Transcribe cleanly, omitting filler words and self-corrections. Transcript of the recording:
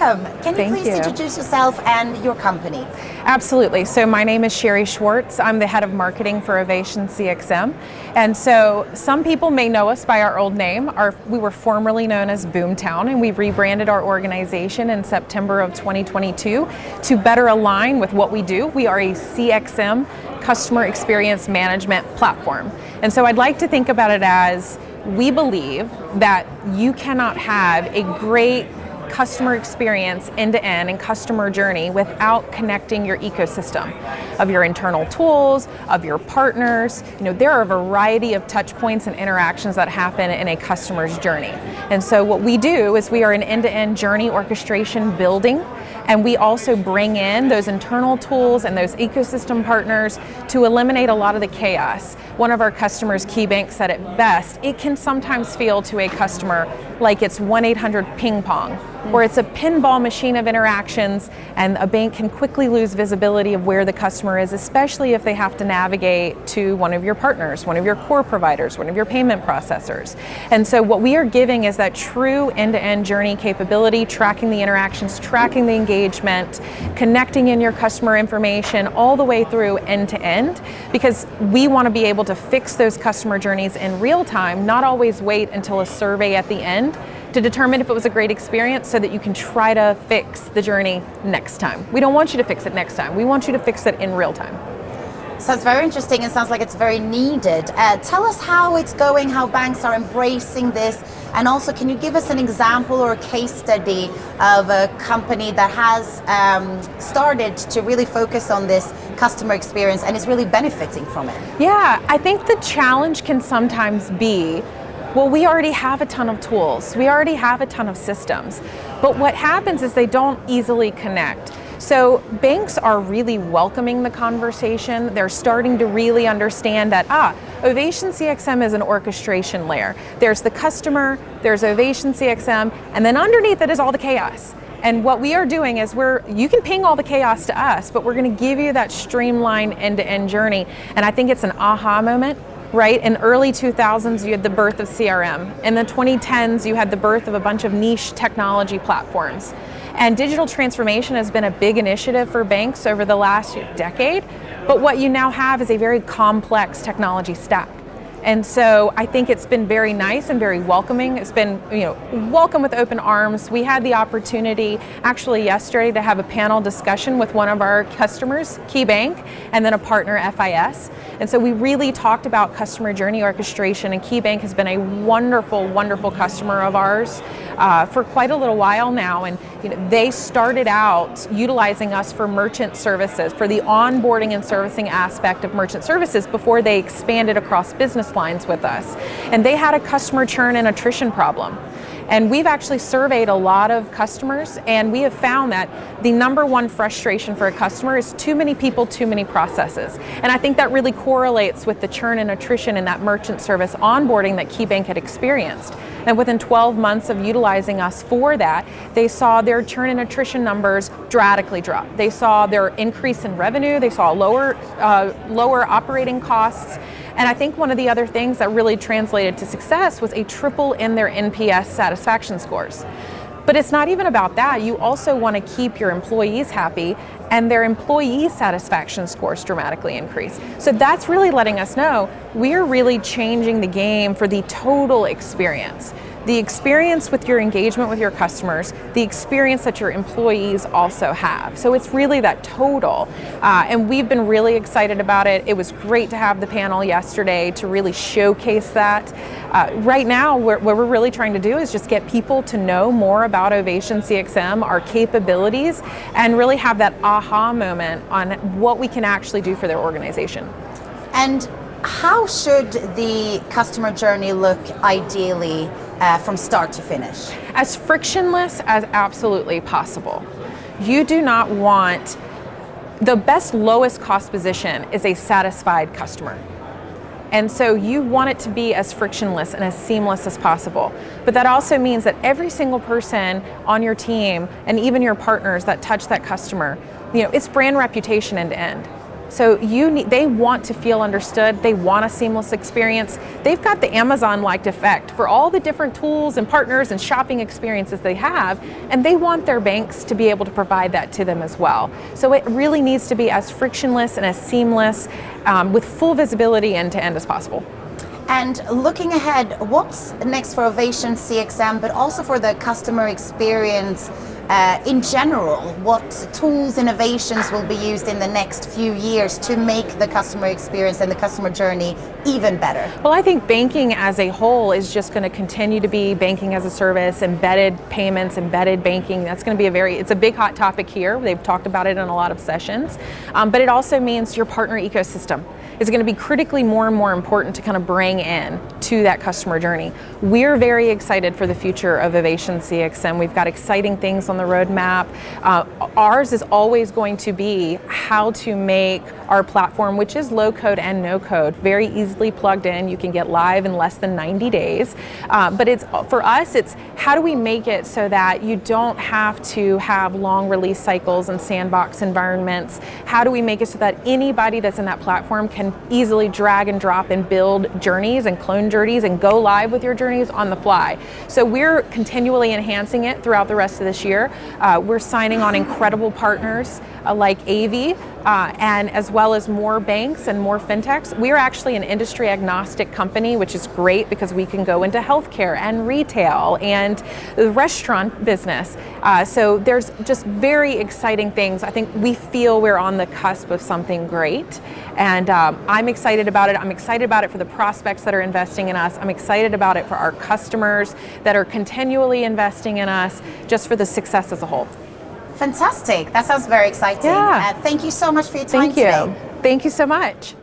welcome. Can you please introduce yourself and your company? Absolutely. So my name is Sherri Schwatrz. I'm the head of marketing for OvationCXM. And so some people may know us by our old name. We were formerly known as Boomtown, and we rebranded our organization in September of 2022 to better align with what we do. We are a CXM, customer experience management platform. And so I'd like to think about it as we believe that you cannot have a great customer experience end-to-end and customer journey without connecting your ecosystem of your internal tools, of your partners. There are a variety of touch points and interactions that happen in a customer's journey. And so what we do is we are an end-to-end journey orchestration building, and we also bring in those internal tools and those ecosystem partners to eliminate a lot of the chaos. One of our customers, KeyBank, said it best: it can sometimes feel to a customer like it's 1-800 ping pong, or it's a pinball machine of interactions, and a bank can quickly lose visibility of where the customer is, especially if they have to navigate to one of your partners, one of your core providers, one of your payment processors. And so what we are giving is that true end-to-end journey capability, tracking the interactions, tracking the engagement, connecting in your customer information all the way through end to end, because we want to be able to fix those customer journeys in real time, not always wait until a survey at the end to determine if it was a great experience so that you can try to fix the journey next time. We don't want you to fix it next time. We want you to fix it in real time. Sounds very interesting and sounds like it's very needed. Tell us how it's going, how banks are embracing this, and also can you give us an example or a case study of a company that has started to really focus on this customer experience and is really benefiting from it? Yeah, I think the challenge can sometimes be, well, we already have a ton of tools. We already have a ton of systems. But what happens is they don't easily connect. So banks are really welcoming the conversation. They're starting to really understand that, OvationCXM is an orchestration layer. There's the customer, there's OvationCXM, and then underneath it is all the chaos. And what we are doing is you can ping all the chaos to us, but we're going to give you that streamlined end-to-end journey. And I think it's an aha moment. Right? In early 2000s, you had the birth of CRM. In the 2010s, you had the birth of a bunch of niche technology platforms. And digital transformation has been a big initiative for banks over the last decade. But what you now have is a very complex technology stack. And so I think it's been very nice and very welcoming. It's been, welcome with open arms. We had the opportunity actually yesterday to have a panel discussion with one of our customers, KeyBank, and then a partner, FIS. And so we really talked about customer journey orchestration, and KeyBank has been a wonderful, wonderful customer of ours for quite a little while now. And they started out utilizing us for merchant services, for the onboarding and servicing aspect of merchant services before they expanded across business lines with us. And they had a customer churn and attrition problem. And we've actually surveyed a lot of customers, and we have found that the number one frustration for a customer is too many people, too many processes. And I think that really correlates with the churn and attrition in that merchant service onboarding that KeyBank had experienced. And within 12 months of utilizing us for that, they saw their churn and attrition numbers dramatically drop. They saw their increase in revenue, they saw lower operating costs. And I think one of the other things that really translated to success was a triple in their NPS satisfaction scores. But it's not even about that. You also want to keep your employees happy, and their employee satisfaction scores dramatically increase. So that's really letting us know we're really changing the game for the total experience. The experience with your engagement with your customers, the experience that your employees also have. So it's really that total. And we've been really excited about it. It was great to have the panel yesterday to really showcase that. Right now, what we're really trying to do is just get people to know more about OvationCXM, our capabilities, and really have that aha moment on what we can actually do for their organization. And how should the customer journey look ideally from start to finish? As frictionless as absolutely possible. You do not want, the best lowest cost position is a satisfied customer. And so you want it to be as frictionless and as seamless as possible. But that also means that every single person on your team and even your partners that touch that customer, it's brand reputation end to end. So they want to feel understood. They want a seamless experience. They've got the Amazon-like effect for all the different tools and partners and shopping experiences they have, and they want their banks to be able to provide that to them as well. So it really needs to be as frictionless and as seamless with full visibility end to end as possible. And looking ahead, what's next for OvationCXM, but also for the customer experience in general? What tools, innovations will be used in the next few years to make the customer experience and the customer journey even better? Well, I think banking as a whole is just going to continue to be banking as a service, embedded payments, embedded banking. That's going to be it's a big hot topic here. They've talked about it in a lot of sessions, but it also means your partner ecosystem is going to be critically more and more important to kind of bring in to that customer journey. We're very excited for the future of OvationCXM. We've got exciting things on the roadmap. Ours is always going to be how to make our platform, which is low code and no code, very easily plugged in. You can get live in less than 90 days. But for us, it's how do we make it so that you don't have to have long release cycles and sandbox environments? How do we make it so that anybody that's in that platform can easily drag and drop and build journeys and clone journeys and go live with your journeys on the fly? So we're continually enhancing it throughout the rest of this year. We're signing on incredible partners like AV and as well as more banks and more fintechs. We are actually an industry agnostic company, which is great because we can go into healthcare and retail and the restaurant business. So there's just very exciting things. I think we feel we're on the cusp of something great, and I'm excited about it. I'm excited about it for the prospects that are investing in us. I'm excited about it for our customers that are continually investing in us, just for the success as a whole. Fantastic. That sounds very exciting. Yeah. Thank you so much for your time today. Thank you so much.